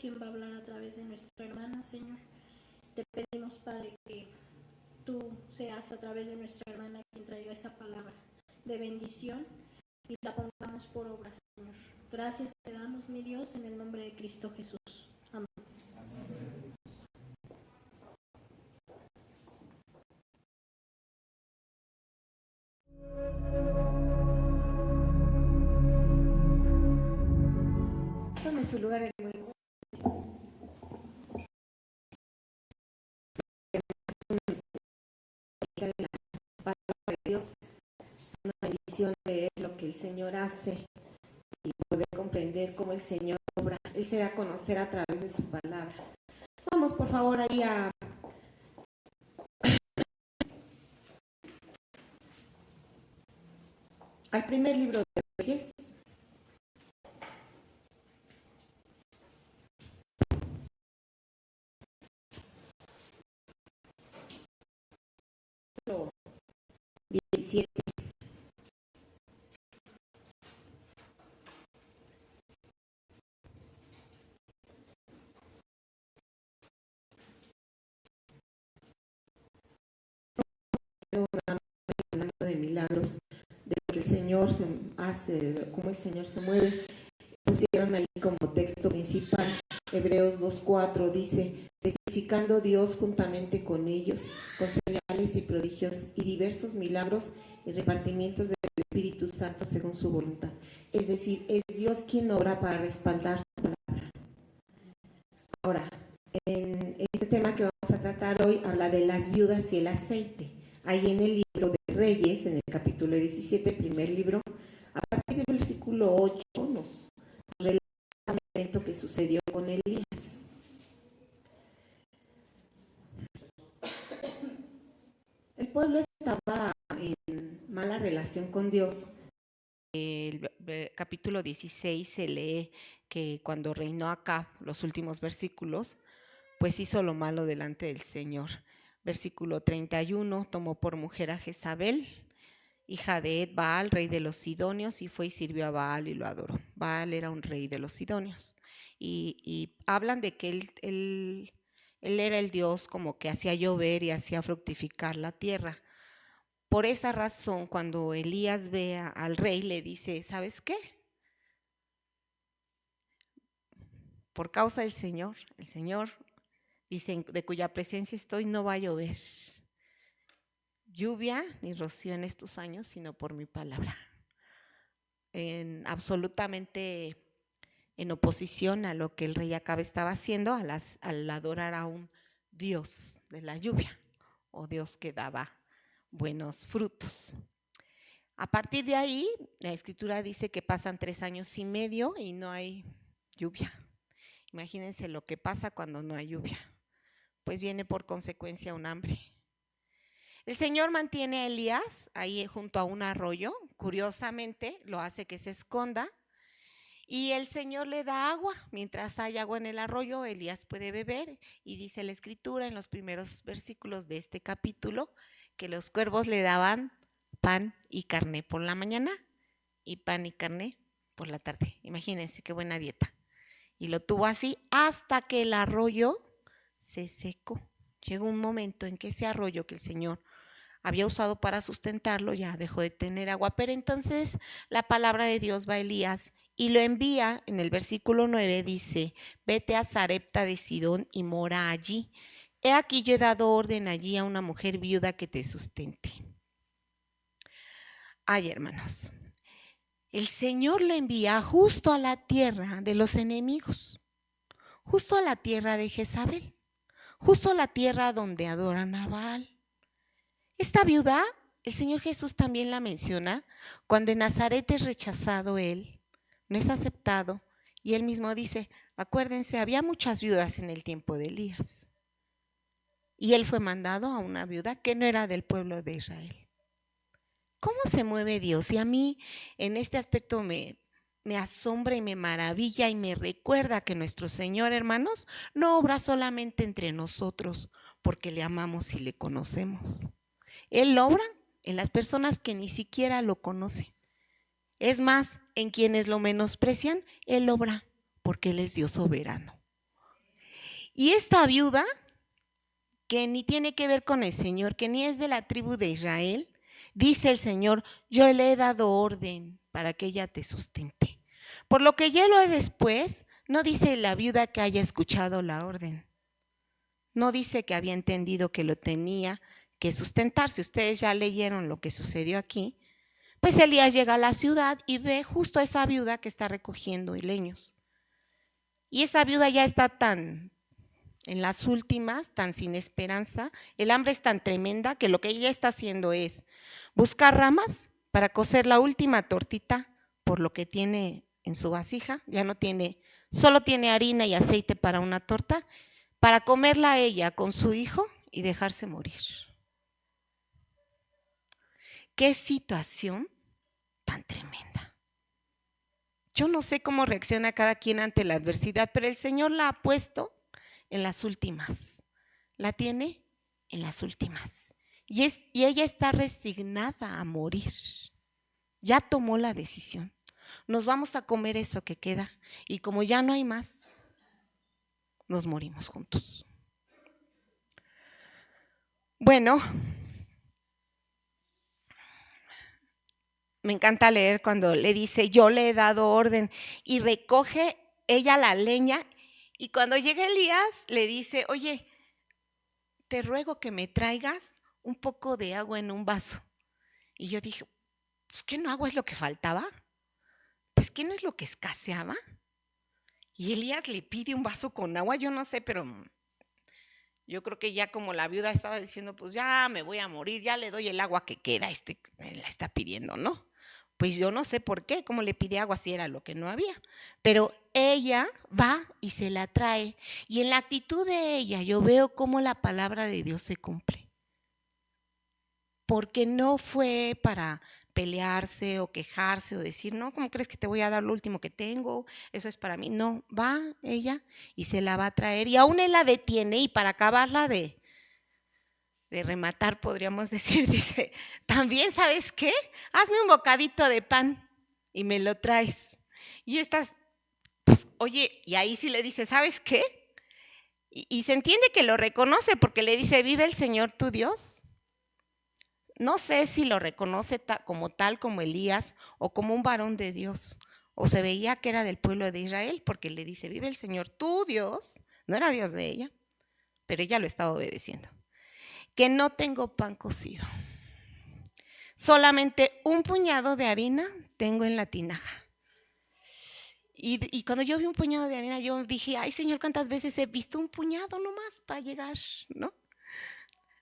Quien va a hablar a través de nuestra hermana, Señor. Te pedimos, Padre, que tú seas a través de nuestra hermana quien traiga esa palabra de bendición y la pongamos por obra, Señor. Gracias te damos, mi Dios, en el nombre de Cristo Jesús. Amén. Tome su lugar en el la palabra de Dios, una bendición de lo que el Señor hace y poder comprender cómo el Señor obra. Él se da a conocer a través de su palabra. Vamos por favor ahí al primer libro de Reyes. Capítulo 17. Hablando de milagros, de lo que el Señor se hace, cómo el Señor se mueve. Pusieron ahí como texto principal Hebreos 2:4, dice: testificando Dios juntamente con ellos, con señales y prodigios y diversos milagros y repartimientos del Espíritu Santo según su voluntad. Es decir, es Dios quien obra para respaldar su palabra. Ahora, en este tema que vamos a tratar hoy habla de las viudas y el aceite. Ahí en el libro de Reyes, en el capítulo 17, primer libro, a partir del versículo 8, nos relata un evento que sucedió con Elías. El pueblo estaba en mala relación con Dios. El capítulo 16 se lee que cuando reinó Acab, los últimos versículos, pues hizo lo malo delante del Señor. Versículo 31, tomó por mujer a Jezabel, hija de Ed Baal, rey de los Sidonios, y fue y sirvió a Baal y lo adoró. Baal era un rey de los Sidonios. Y hablan de que él era el Dios como que hacía llover y hacía fructificar la tierra. Por esa razón, cuando Elías ve al rey, le dice: ¿sabes qué? Por causa del Señor, el Señor dice, de cuya presencia estoy, no va a llover lluvia ni rocío en estos años, sino por mi palabra. Absolutamente en oposición a lo que el rey Acab estaba haciendo al adorar a un Dios de la lluvia, o Dios que daba buenos frutos. A partir de ahí, la escritura dice que pasan 3 años y medio y no hay lluvia. Imagínense lo que pasa cuando no hay lluvia. Pues viene por consecuencia un hambre. El Señor mantiene a Elías ahí junto a un arroyo. Curiosamente, lo hace que se esconda. Y el Señor le da agua. Mientras hay agua en el arroyo, Elías puede beber. Y dice la escritura en los primeros versículos de este capítulo que los cuervos le daban pan y carne por la mañana y pan y carne por la tarde. Imagínense qué buena dieta. Y lo tuvo así hasta que el arroyo se secó. Llegó un momento en que ese arroyo que el Señor había usado para sustentarlo ya dejó de tener agua. Pero entonces la palabra de Dios va a Elías y lo envía. En el versículo 9 dice: vete a Sarepta de Sidón y mora allí. he aquí yo he dado orden allí a una mujer viuda que te sustente. Ay, hermanos, el Señor le envía justo a la tierra de los enemigos, justo a la tierra de Jezabel, justo a la tierra donde adoran a Baal. Esta viuda, el Señor Jesús también la menciona cuando en Nazaret es rechazado él, no es aceptado, y él mismo dice, acuérdense, había muchas viudas en el tiempo de Elías, y él fue mandado a una viuda que no era del pueblo de Israel. ¿Cómo se mueve Dios? Y a mí en este aspecto me asombra y me maravilla y me recuerda que nuestro Señor, hermanos, no obra solamente entre nosotros porque le amamos y le conocemos. Él obra en las personas que ni siquiera lo conocen. Es más, en quienes lo menosprecian, Él obra porque Él es Dios soberano. Y esta viuda, que ni tiene que ver con el Señor, que ni es de la tribu de Israel, dice el Señor, yo le he dado orden para que ella te sustente. Por lo que ya lo después, no dice la viuda que haya escuchado la orden. No dice que había entendido que lo tenía que sustentar. Si ustedes ya leyeron lo que sucedió aquí, pues Elías llega a la ciudad y ve justo a esa viuda que está recogiendo leños. Y esa viuda ya está tan en las últimas, tan sin esperanza, el hambre es tan tremenda que lo que ella está haciendo es buscar ramas para cocer la última tortita por lo que tiene en su vasija, ya no tiene, solo tiene harina y aceite para una torta, para comerla ella con su hijo y dejarse morir. Qué situación tan tremenda. Yo no sé cómo reacciona cada quien ante la adversidad, pero el Señor la ha puesto en las últimas, la tiene en las últimas. Y ella está resignada a morir. Ya tomó la decisión. Nos vamos a comer eso que queda. Y como ya no hay más, nos morimos juntos. Bueno, me encanta leer cuando le dice, yo le he dado orden, y recoge ella la leña, y cuando llega Elías le dice, oye, te ruego que me traigas un poco de agua en un vaso. Y yo dije, pues ¿qué no agua es lo que faltaba? Pues ¿qué no es lo que escaseaba? Y Elías le pide un vaso con agua, yo no sé, pero yo creo que ya como la viuda estaba diciendo, pues ya me voy a morir, ya le doy el agua que queda, me la está pidiendo, ¿no? Pues yo no sé por qué, cómo le pide agua si era lo que no había. Pero ella va y se la trae. Y en la actitud de ella yo veo cómo la palabra de Dios se cumple. Porque no fue para pelearse o quejarse o decir, no, ¿cómo crees que te voy a dar lo último que tengo? Eso es para mí. No, va ella y se la va a traer. Y aún él la detiene y para acabarla de rematar, podríamos decir, dice, también, ¿sabes qué? Hazme un bocadito de pan y me lo traes. Y estás, oye, y ahí sí le dice, ¿sabes qué? Y se entiende que lo reconoce porque le dice, vive el Señor tu Dios. No sé si lo reconoce como tal, como Elías, o como un varón de Dios, o se veía que era del pueblo de Israel, porque le dice, vive el Señor tu Dios, no era Dios de ella, pero ella lo estaba obedeciendo. Que no tengo pan cocido. Solamente un puñado de harina tengo en la tinaja. Y cuando yo vi un puñado de harina, yo dije, ay Señor, ¿cuántas veces he visto un puñado nomás para llegar? ¿No?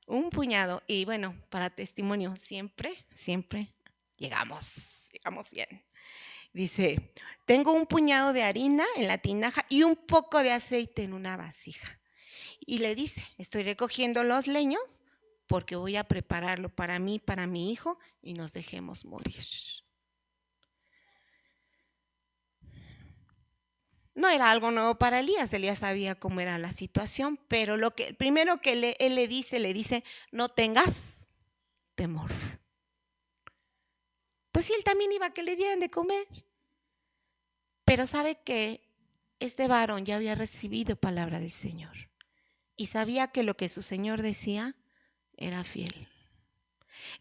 Un puñado. Y bueno, para testimonio, siempre llegamos bien. Dice, tengo un puñado de harina en la tinaja y un poco de aceite en una vasija. Y le dice, estoy recogiendo los leños porque voy a prepararlo para mí, para mi hijo, y nos dejemos morir. No era algo nuevo para Elías, Elías sabía cómo era la situación, pero primero que él le dice, no tengas temor. Pues sí, él también iba a que le dieran de comer, pero sabe que este varón ya había recibido palabra del Señor y sabía que lo que su Señor decía era fiel.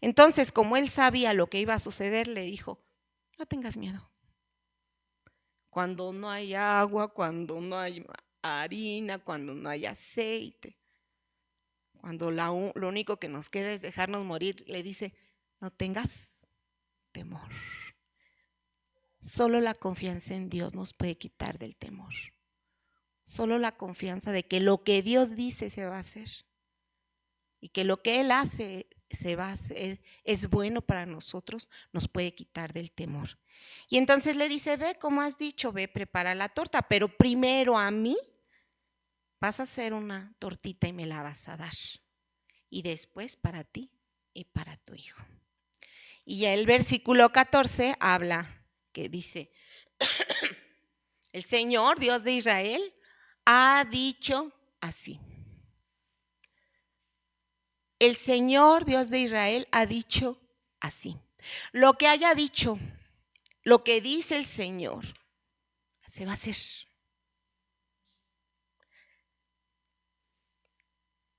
Entonces, como él sabía lo que iba a suceder, le dijo, no tengas miedo. Cuando no hay agua, cuando no hay harina, cuando no hay aceite, cuando lo único que nos queda es dejarnos morir, le dice, no tengas temor. Solo la confianza en Dios nos puede quitar del temor. Solo la confianza de que lo que Dios dice se va a hacer y que lo que Él hace se va a hacer, es bueno para nosotros, nos puede quitar del temor. Y entonces le dice, ve, como has dicho, ve, prepara la torta, pero primero a mí vas a hacer una tortita y me la vas a dar. Y después para ti y para tu hijo. Y ya el versículo 14 habla, que dice, el Señor, Dios de Israel, ha dicho así. El Señor, Dios de Israel, ha dicho así. Lo que haya dicho, lo que dice el Señor, se va a hacer.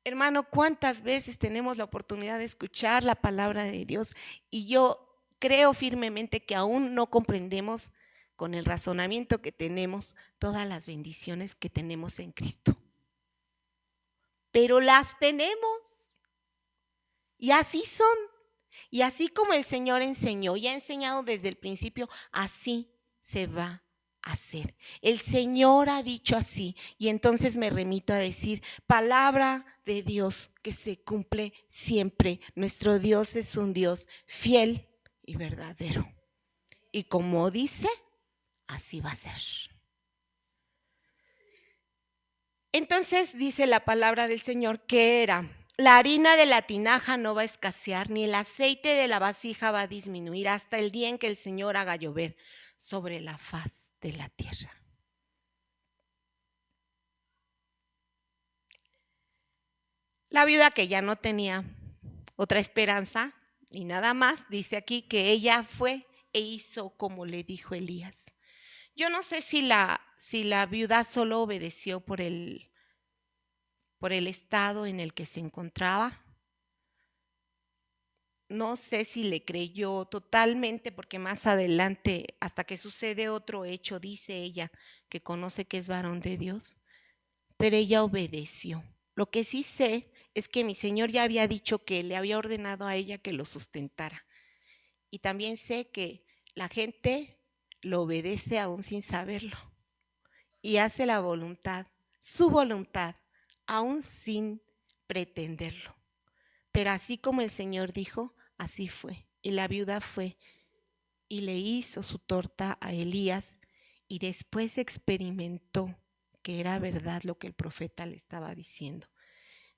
Hermano, ¿cuántas veces tenemos la oportunidad de escuchar la palabra de Dios? Y yo creo firmemente que aún no comprendemos con el razonamiento que tenemos todas las bendiciones que tenemos en Cristo. Pero las tenemos. Y así son. Y así como el Señor enseñó y ha enseñado desde el principio, así se va a hacer. El Señor ha dicho así. Y entonces me remito a decir, palabra de Dios que se cumple siempre. Nuestro Dios es un Dios fiel y verdadero. Y como dice, así va a ser. Entonces dice la palabra del Señor que era: la harina de la tinaja no va a escasear, ni el aceite de la vasija va a disminuir hasta el día en que el Señor haga llover sobre la faz de la tierra. La viuda, que ya no tenía otra esperanza y nada más, dice aquí que ella fue e hizo como le dijo Elías. Yo no sé si la viuda solo obedeció por el estado en el que se encontraba. No sé si le creyó totalmente, porque más adelante, hasta que sucede otro hecho, dice ella que conoce que es varón de Dios, pero ella obedeció. Lo que sí sé es que mi Señor ya había dicho que le había ordenado a ella que lo sustentara. Y también sé que la gente lo obedece aún sin saberlo y hace la voluntad, su voluntad, aún sin pretenderlo. Pero así como el Señor dijo, así fue. Y la viuda fue y le hizo su torta a Elías y después experimentó que era verdad lo que el profeta le estaba diciendo.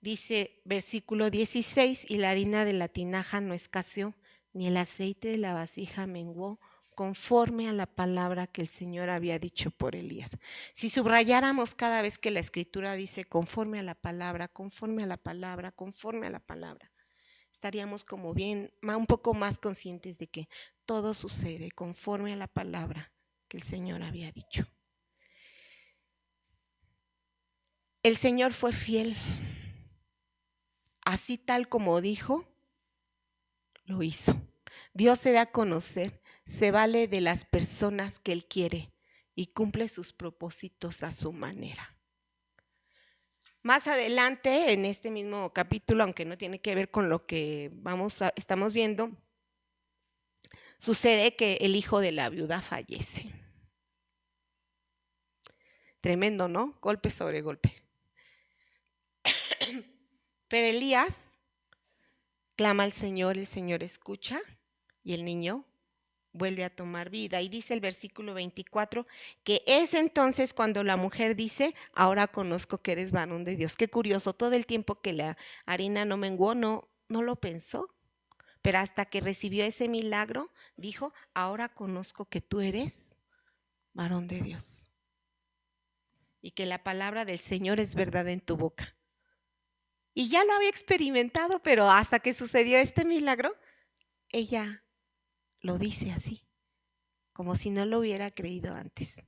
Dice versículo 16, y la harina de la tinaja no escaseó, ni el aceite de la vasija menguó, conforme a la palabra que el Señor había dicho por Elías. Si subrayáramos cada vez que la Escritura dice conforme a la palabra, conforme a la palabra, conforme a la palabra, estaríamos como bien, un poco más conscientes de que todo sucede conforme a la palabra que el Señor había dicho. El Señor fue fiel. Así tal como dijo, lo hizo. Dios se da a conocer, se vale de las personas que Él quiere y cumple sus propósitos a su manera. Más adelante, en este mismo capítulo, aunque no tiene que ver con lo que estamos viendo, sucede que el hijo de la viuda fallece. Tremendo, ¿no? Golpe sobre golpe. Pero Elías clama al Señor, el Señor escucha y el niño vuelve a tomar vida. Y dice el versículo 24 que es entonces cuando la mujer dice, ahora conozco que eres varón de Dios. Qué curioso, todo el tiempo que la harina no menguó, no lo pensó. Pero hasta que recibió ese milagro, dijo, ahora conozco que tú eres varón de Dios. Y que la palabra del Señor es verdad en tu boca. Y ya lo había experimentado, pero hasta que sucedió este milagro, ella lo dice así, como si no lo hubiera creído antes.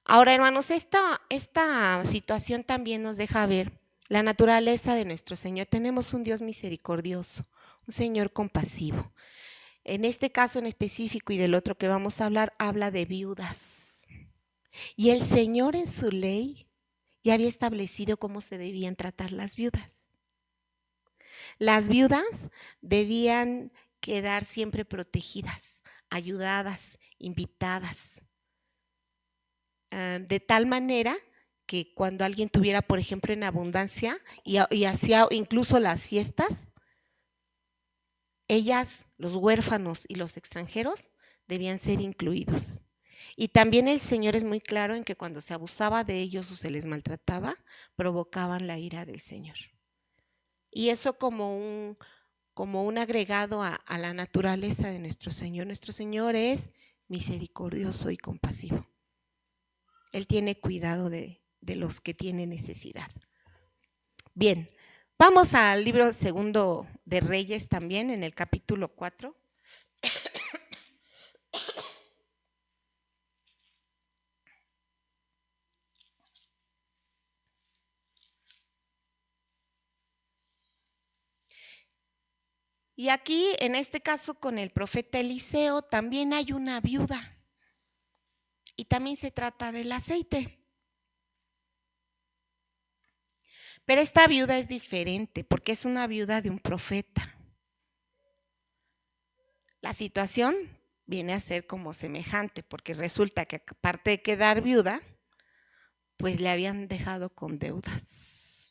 Ahora, hermanos, esta situación también nos deja ver la naturaleza de nuestro Señor. Tenemos un Dios misericordioso, un Señor compasivo. En este caso en específico y del otro que vamos a hablar, habla de viudas. Y el Señor en su ley ya había establecido cómo se debían tratar las viudas. Las viudas debían quedar siempre protegidas, ayudadas, invitadas, de tal manera que cuando alguien tuviera, por ejemplo, en abundancia y hacía incluso las fiestas, ellas, los huérfanos y los extranjeros, debían ser incluidos. Y también el Señor es muy claro en que cuando se abusaba de ellos o se les maltrataba, provocaban la ira del Señor. Y eso como un agregado a la naturaleza de nuestro Señor. Nuestro Señor es misericordioso y compasivo. Él tiene cuidado de los que tienen necesidad. Bien, vamos al libro segundo de Reyes también, en el capítulo 4. Y aquí, en este caso, con el profeta Eliseo, también hay una viuda. Y también se trata del aceite. Pero esta viuda es diferente porque es una viuda de un profeta. La situación viene a ser como semejante porque resulta que aparte de quedar viuda, pues le habían dejado con deudas.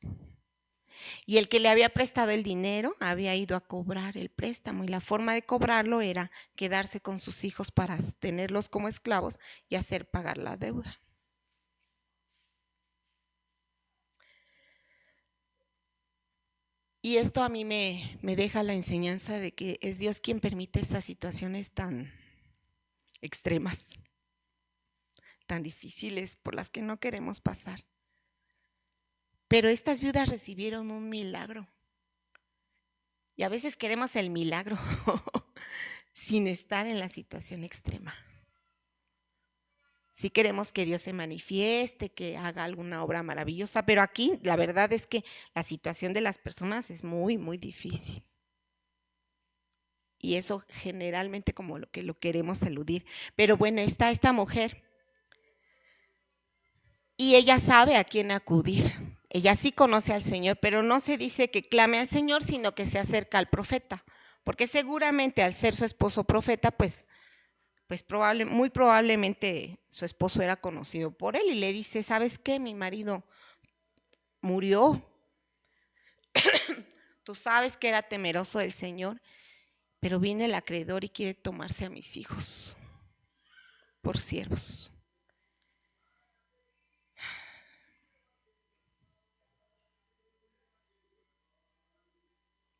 Y el que le había prestado el dinero había ido a cobrar el préstamo y la forma de cobrarlo era quedarse con sus hijos para tenerlos como esclavos y hacer pagar la deuda. Y esto a mí me deja la enseñanza de que es Dios quien permite esas situaciones tan extremas, tan difíciles, por las que no queremos pasar. Pero estas viudas recibieron un milagro. Y a veces queremos el milagro sin estar en la situación extrema. Sí queremos que Dios se manifieste, que haga alguna obra maravillosa, pero aquí la verdad es que la situación de las personas es muy, muy difícil. Y eso generalmente como lo que lo queremos eludir. Pero bueno, está esta mujer y ella sabe a quién acudir. Ella sí conoce al Señor, pero no se dice que clame al Señor, sino que se acerca al profeta. Porque seguramente al ser su esposo profeta, pues muy probablemente su esposo era conocido por él y le dice, ¿sabes qué? Mi marido murió. Tú sabes que era temeroso del Señor, pero viene el acreedor y quiere tomarse a mis hijos por siervos.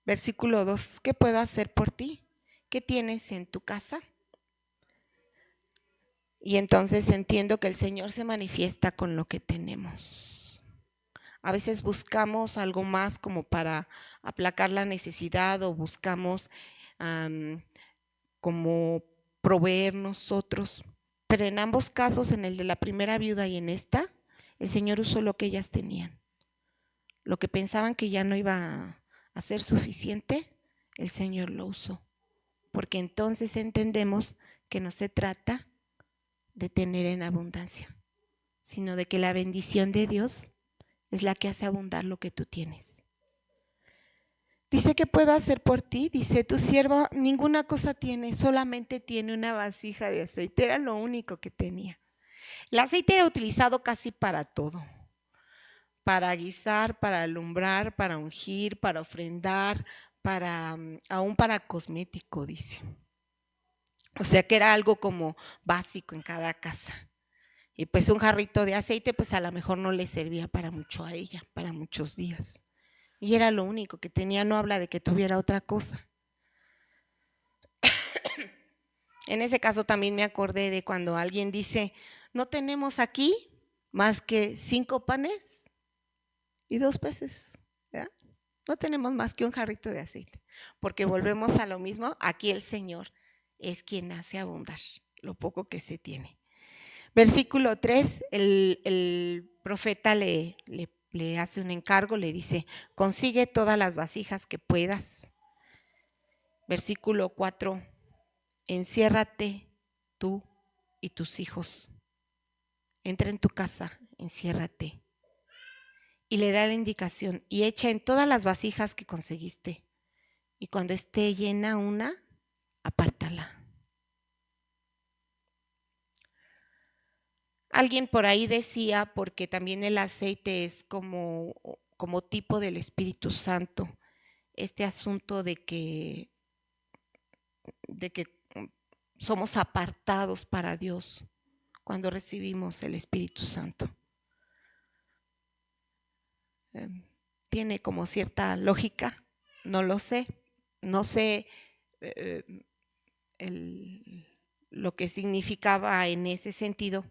Versículo 2, ¿qué puedo hacer por ti? ¿Qué tienes en tu casa? Y entonces entiendo que el Señor se manifiesta con lo que tenemos. A veces buscamos algo más como para aplacar la necesidad o buscamos como proveer nosotros. Pero en ambos casos, en el de la primera viuda y en esta, el Señor usó lo que ellas tenían. Lo que pensaban que ya no iba a ser suficiente, el Señor lo usó. Porque entonces entendemos que no se trata de tener en abundancia, sino de que la bendición de Dios es la que hace abundar lo que tú tienes. Dice, ¿qué puedo hacer por ti? Dice, tu sierva ninguna cosa tiene, solamente tiene una vasija de aceite. Era lo único que tenía. El aceite era utilizado casi para todo. Para guisar, para alumbrar, para ungir, para ofrendar, aún para cosmético, dice. O sea que era algo como básico en cada casa. Y pues un jarrito de aceite, pues a lo mejor no le servía para mucho a ella, para muchos días. Y era lo único que tenía, no habla de que tuviera otra cosa. En ese caso también me acordé de cuando alguien dice, no tenemos aquí más que 5 panes y 2 peces, ¿verdad? No tenemos más que un jarrito de aceite, porque volvemos a lo mismo, aquí el Señor es quien hace abundar lo poco que se tiene. Versículo 3, el profeta le hace un encargo, le dice, consigue todas las vasijas que puedas. Versículo 4, enciérrate tú y tus hijos. Entra en tu casa, enciérrate. Y le da la indicación, y echa en todas las vasijas que conseguiste y cuando esté llena una, apártala. Alguien por ahí decía, porque también el aceite es como tipo del Espíritu Santo, este asunto de que somos apartados para Dios cuando recibimos el Espíritu Santo. Tiene como cierta lógica, no lo sé, no sé lo que significaba en ese sentido.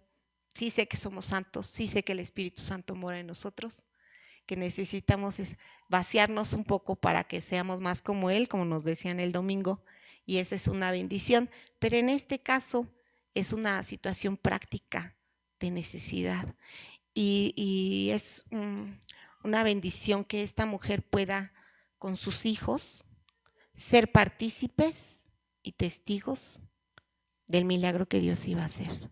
Sí sé que somos santos, sí sé que el Espíritu Santo mora en nosotros, que necesitamos vaciarnos un poco para que seamos más como Él, como nos decían el domingo, y esa es una bendición. Pero en este caso es una situación práctica de necesidad y es una bendición que esta mujer pueda con sus hijos ser partícipes y testigos del milagro que Dios iba a hacer.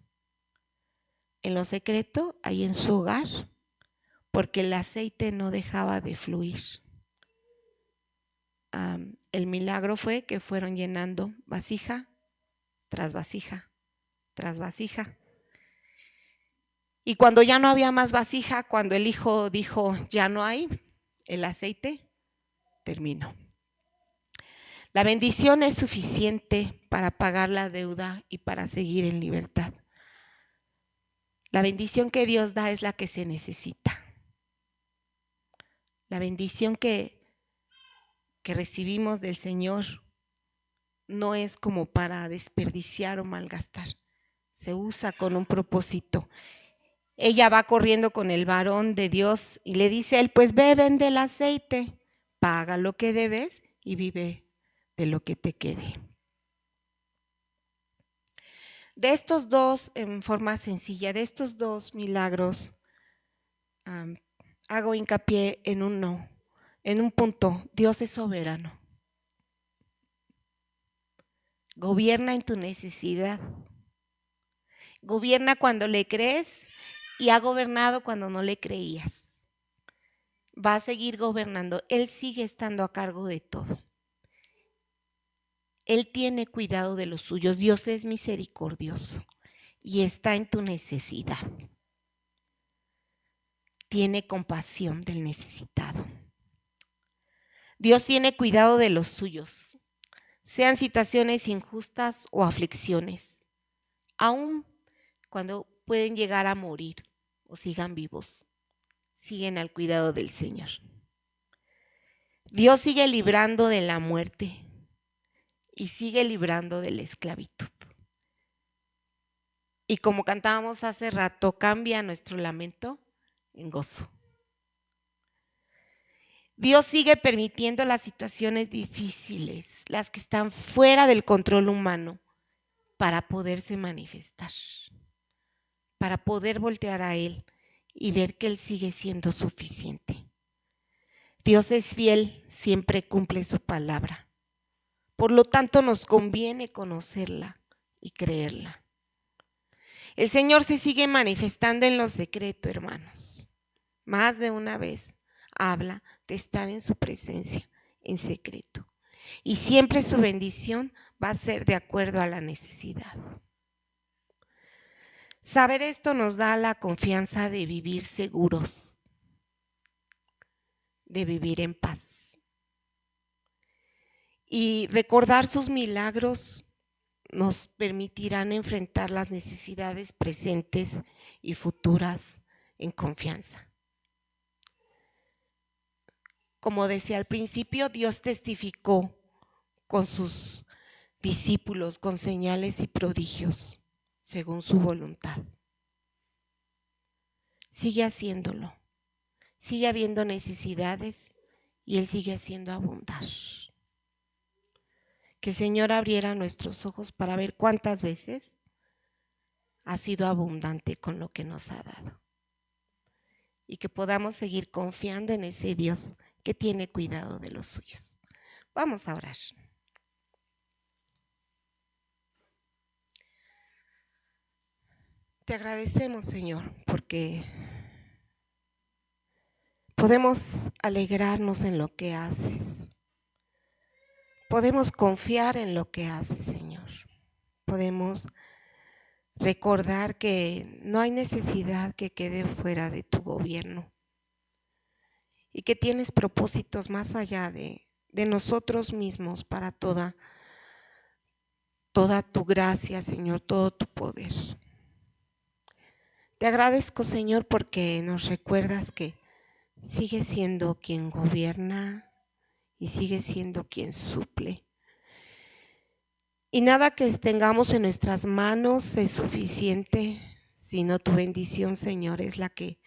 En lo secreto, ahí en su hogar, porque el aceite no dejaba de fluir. El milagro fue que fueron llenando vasija tras vasija, tras vasija. Y cuando ya no había más vasija, cuando el hijo dijo, ya no hay, el aceite terminó. La bendición es suficiente para pagar la deuda y para seguir en libertad. La bendición que Dios da es la que se necesita. La bendición que recibimos del Señor no es como para desperdiciar o malgastar. Se usa con un propósito. Ella va corriendo con el varón de Dios y le dice a él, pues ve, vende el aceite, paga lo que debes y vive de lo que te quede. De estos dos, en forma sencilla, de estos dos milagros, hago hincapié en un punto. Dios es soberano. Gobierna en tu necesidad. Gobierna cuando le crees y ha gobernado cuando no le creías. Va a seguir gobernando. Él sigue estando a cargo de todo. Él tiene cuidado de los suyos. Dios es misericordioso y está en tu necesidad. Tiene compasión del necesitado. Dios tiene cuidado de los suyos, sean situaciones injustas o aflicciones, aun cuando pueden llegar a morir o sigan vivos, siguen al cuidado del Señor. Dios sigue librando de la muerte y sigue librando de la esclavitud. Y como cantábamos hace rato, cambia nuestro lamento en gozo. Dios sigue permitiendo las situaciones difíciles, las que están fuera del control humano, para poderse manifestar, para poder voltear a Él y ver que Él sigue siendo suficiente. Dios es fiel, siempre cumple su palabra. Por lo tanto, nos conviene conocerla y creerla. El Señor se sigue manifestando en lo secreto, hermanos. Más de una vez habla de estar en su presencia, en secreto. Y siempre su bendición va a ser de acuerdo a la necesidad. Saber esto nos da la confianza de vivir seguros, de vivir en paz. Y recordar sus milagros nos permitirán enfrentar las necesidades presentes y futuras en confianza. Como decía al principio, Dios testificó con sus discípulos con señales y prodigios según su voluntad. Sigue haciéndolo. Sigue habiendo necesidades y Él sigue haciendo abundar. Que el Señor abriera nuestros ojos para ver cuántas veces ha sido abundante con lo que nos ha dado. Y que podamos seguir confiando en ese Dios que tiene cuidado de los suyos. Vamos a orar. Te agradecemos, Señor, porque podemos alegrarnos en lo que haces. podemos confiar en lo que hace, Señor. Podemos recordar que no hay necesidad que quede fuera de tu gobierno y que tienes propósitos más allá de nosotros mismos para toda tu gracia, Señor, todo tu poder. Te agradezco, Señor, porque nos recuerdas que sigues siendo quien gobierna y sigues siendo quien suple. Y nada que tengamos en nuestras manos es suficiente, sino tu bendición, Señor, es la que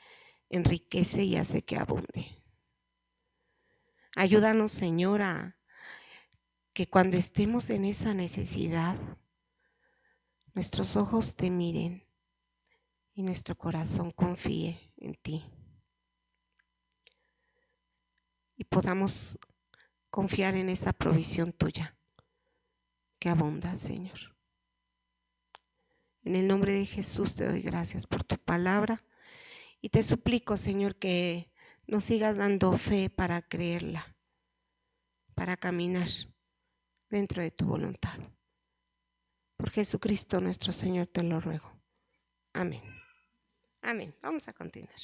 enriquece y hace que abunde. Ayúdanos, Señor, a que cuando estemos en esa necesidad, nuestros ojos te miren y nuestro corazón confíe en ti. Y podamos confiar en esa provisión tuya que abunda, Señor. En el nombre de Jesús te doy gracias por tu palabra y te suplico, Señor, que nos sigas dando fe para creerla, para caminar dentro de tu voluntad. Por Jesucristo nuestro Señor te lo ruego. Amén. Amén. Vamos a continuar.